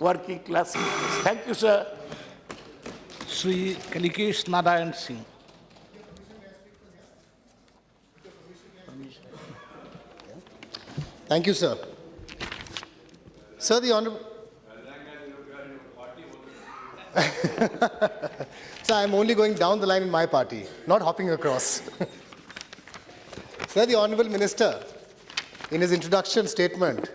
working class people. Thank you, sir. Sri Kalikesh Narayan Singh. Thank you, sir. Sir, the Honorable... Sir, I'm only going down the line in my party, not hopping across. Sir, the Honorable Minister, in his introduction statement,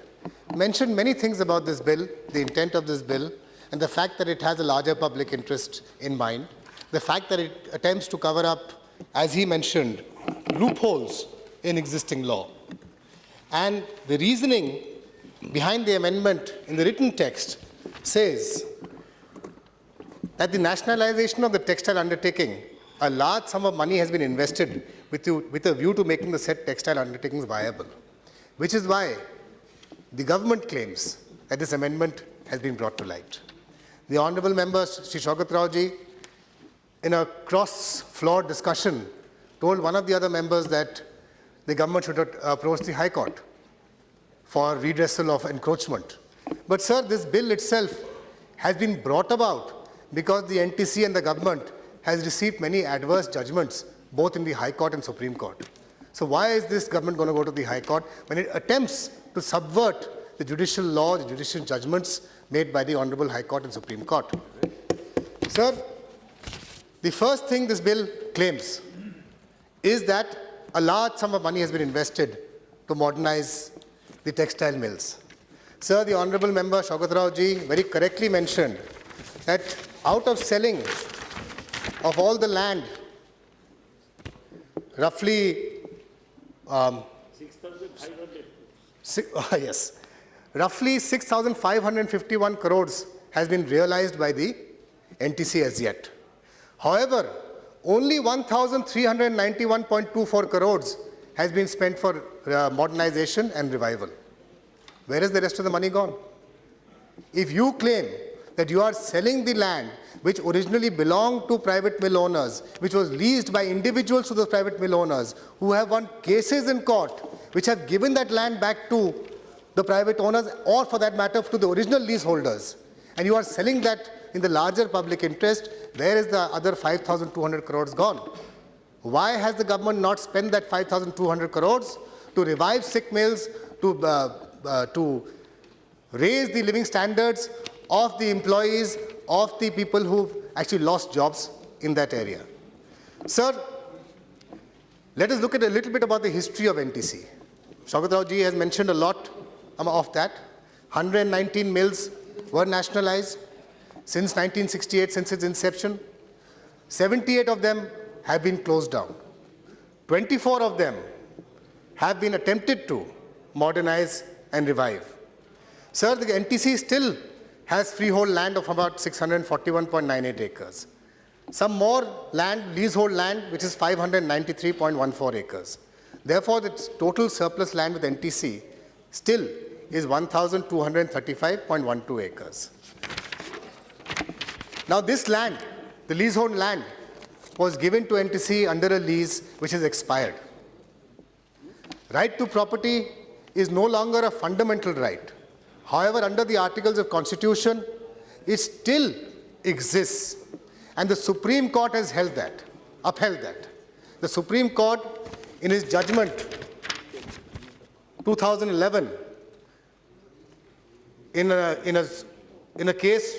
mentioned many things about this bill, the intent of this bill, and the fact that it has a larger public interest in mind, the fact that it attempts to cover up, as he mentioned, loopholes in existing law. And the reasoning behind the amendment in the written text says that the nationalization of the textile undertaking, a large sum of money has been invested with a view to making the said textile undertakings viable, which is why the government claims that this amendment has been brought to light. The Honourable Member, Shri Shaukat Rao Ji, in a cross-flawed discussion, told one of the other members that the government should approach the High Court for redressal of encroachment. But, sir, this bill itself has been brought about because the NTC and the government has received many adverse judgments, both in the High Court and Supreme Court. So why is this government going to go to the High Court when it attempts to subvert the judicial law, the judicial judgments made by the Honourable High Court and Supreme Court? Sir, the first thing this bill claims is that a large sum of money has been invested to modernize the textile mills. Sir, the Honourable Member Shaukat Rao Ji very correctly mentioned that out of selling of all the land, roughly 6,551 crores has been realized by the NTC as yet. However, only 1,391.24 crores has been spent for modernization and revival. Where is the rest of the money gone? If you claim that you are selling the land which originally belonged to private mill owners, which was leased by individuals to those private mill owners who have won cases in court, which have given that land back to the private owners or, for that matter, to the original leaseholders, and you are selling that in the larger public interest, where is the other 5,200 crores gone? Why has the government not spent that 5,200 crores to revive sick mills, to raise the living standards of the employees, of the people who've actually lost jobs in that area? Sir, let us look at a little bit about the history of NTC. Shaukat Rao Ji has mentioned a lot of that. 119 mills were nationalized since 1968, since its inception. 78 of them have been closed down. 24 of them have been attempted to modernize and revive. Sir, the NTC still has freehold land of about 641.98 acres. Some more land, leasehold land, which is 593.14 acres. Therefore, the total surplus land with NTC still is 1,235.12 acres. Now, this land, the leasehold land, was given to NTC under a lease which is expired. Right to property is no longer a fundamental right. However, under the Articles of Constitution, it still exists. And the Supreme Court has upheld that. The Supreme Court, in its judgment, 2011, in a case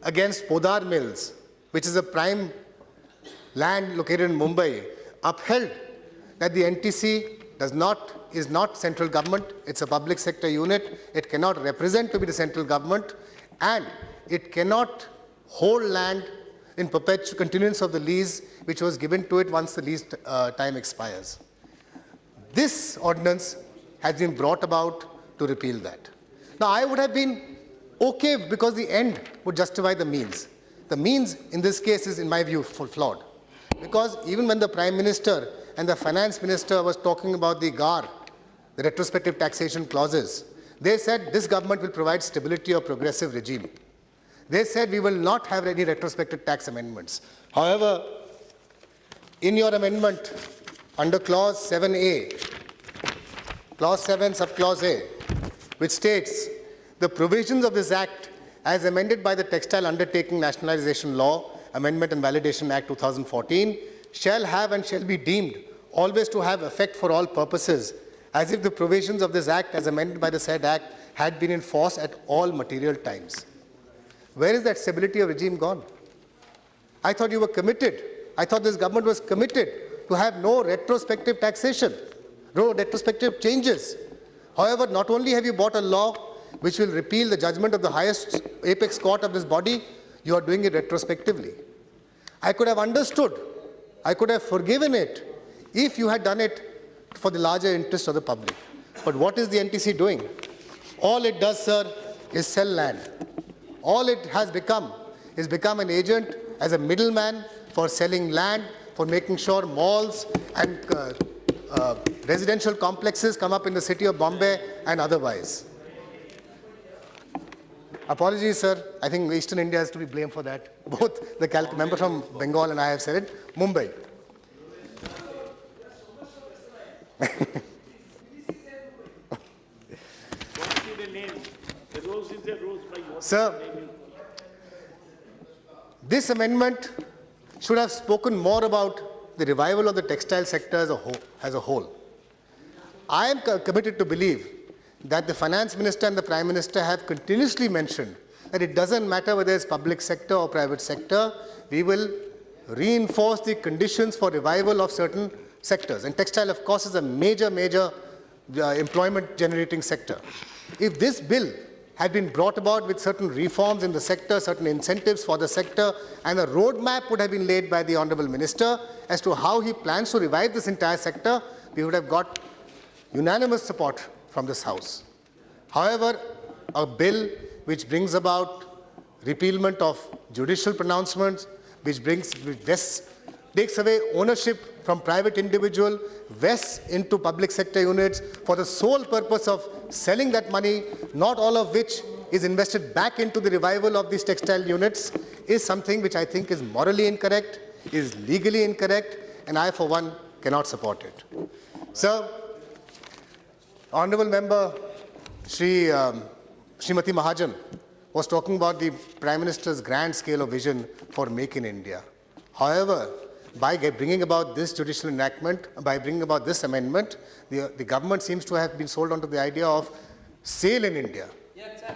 against Podar Mills, which is a prime land located in Mumbai, upheld that the NTC is not central government, it's a public sector unit, it cannot represent to be the central government, and it cannot hold land in perpetual continuance of the lease which was given to it once the lease time expires. This ordinance has been brought about to repeal that. Now, I would have been okay because the end would justify the means. The means in this case is, in my view, flawed. Because even when the Prime Minister and the Finance Minister was talking about the GAR, the retrospective taxation clauses, they said this government will provide stability of progressive regime. They said we will not have any retrospective tax amendments. However, in your amendment under clause 7A, clause 7 subclause A, which states the provisions of this act as amended by the Textile Undertaking Nationalization Law, Amendment and Validation Act 2014, shall have and shall be deemed always to have effect for all purposes, as if the provisions of this Act, as amended by the said Act, had been in force at all material times. Where is that stability of regime gone? I thought you were committed. I thought this government was committed to have no retrospective taxation, no retrospective changes. However, not only have you brought a law which will repeal the judgment of the highest apex court of this body, you are doing it retrospectively. I could have understood, I could have forgiven it if you had done it for the larger interest of the public. But what is the NTC doing? All it does, sir, is sell land. All it has become is become an agent as a middleman for selling land, for making sure malls and residential complexes come up in the city of Bombay and otherwise. Apologies, sir. I think Eastern India has to be blamed for that. Both the member from Bengal and I have said it. Mumbai. Don't see the name. The rose is a rose by what Sir, this amendment should have spoken more about the revival of the textile sector as a whole. I am committed to believe that the Finance Minister and the Prime Minister have continuously mentioned that it doesn't matter whether it's public sector or private sector, we will reinforce the conditions for revival of certain sectors. And textile, of course, is a major employment generating sector. If this bill had been brought about with certain reforms in the sector, certain incentives for the sector, and a roadmap would have been laid by the Honorable Minister as to how he plans to revive this entire sector, we would have got unanimous support from this House. However, a bill which brings about repealment of judicial pronouncements, which takes away ownership from private individual, vests into public sector units for the sole purpose of selling that money, not all of which is invested back into the revival of these textile units, is something which I think is morally incorrect, is legally incorrect, and I, for one, cannot support it. Sir, Honorable Member Srimati Mahajan was talking about the Prime Minister's grand scale of vision for Make in India. However, by bringing about this judicial enactment, by bringing about this amendment, the government seems to have been sold onto the idea of sale in India. Yes, sir.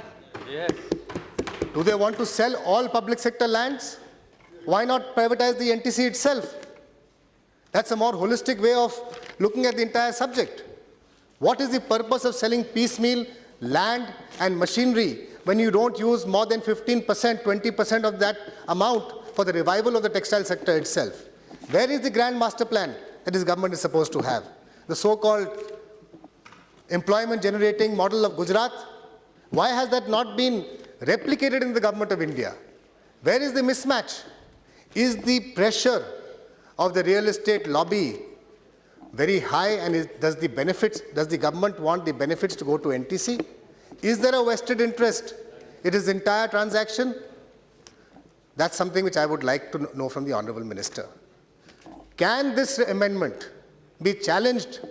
Yes. Do they want to sell all public sector lands? Why not privatize the NTC itself? That's a more holistic way of looking at the entire subject. What is the purpose of selling piecemeal land and machinery when you don't use more than 15%, 20% of that amount for the revival of the textile sector itself? Where is the grand master plan that this government is supposed to have? The so-called employment generating model of Gujarat? Why has that not been replicated in the government of India? Where is the mismatch? Is the pressure of the real estate lobby very high, and does the government want the benefits to go to NTC? Is there a vested interest in this entire transaction? That's something which I would like to know from the Honorable Minister. Can this amendment be challenged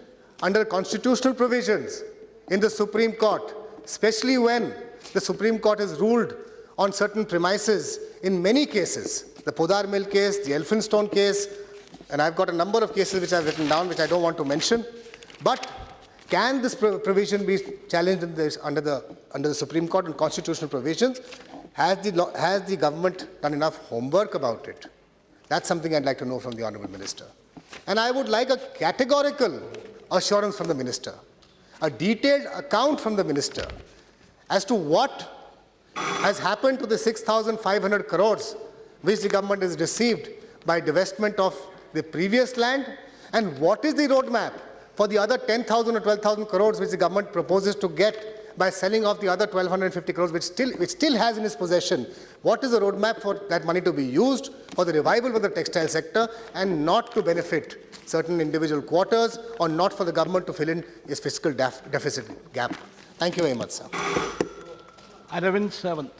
under constitutional provisions in the Supreme Court, especially when the Supreme Court has ruled on certain premises in many cases? The Podar Mill case, the Elphinstone case, and I've got a number of cases which I've written down which I don't want to mention. But can this provision be challenged under the Supreme Court and constitutional provisions? Has the government done enough homework about it? That's something I'd like to know from the Honorable Minister. And I would like a categorical assurance from the Minister, a detailed account from the Minister as to what has happened to the 6,500 crores which the government has received by divestment of the previous land, and what is the roadmap for the other 10,000 or 12,000 crores which the government proposes to get by selling off the other 1,250 crores which still has in its possession. What is the roadmap for that money to be used for the revival of the textile sector and not to benefit certain individual quarters, or not for the government to fill in its fiscal deficit gap? Thank you very much, sir. Aravind Sawant.